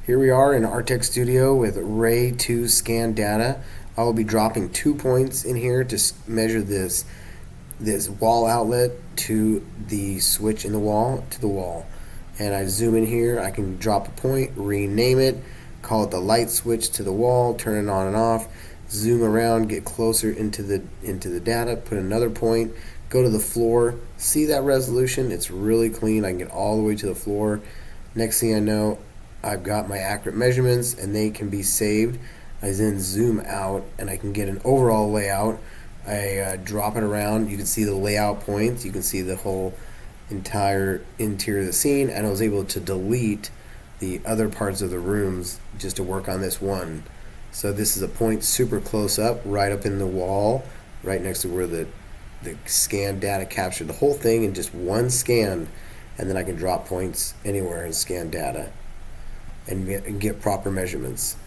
Here we are in Artec Studio with Ray 2 scan data. I will be dropping 2 points in here to measure this wall outlet to the switch in the wall to the wall. And I zoom in here, I can drop a point, rename it, call it the light switch to the wall, turn it on and off, zoom around, get closer into the data, put another point, go to the floor, see that resolution, it's really clean. I can get all the way to the floor. Next thing I know, I've got my accurate measurements and they can be saved. I then zoom out and I can get an overall layout. I drop it around. You can see the layout points. You can see the whole entire interior of the scene, and I was able to delete the other parts of the rooms just to work on this one. So this is a point super close up, right up in the wall, right next to where the scan data captured the whole thing in just one scan, and then I can drop points anywhere and scan data and get proper measurements.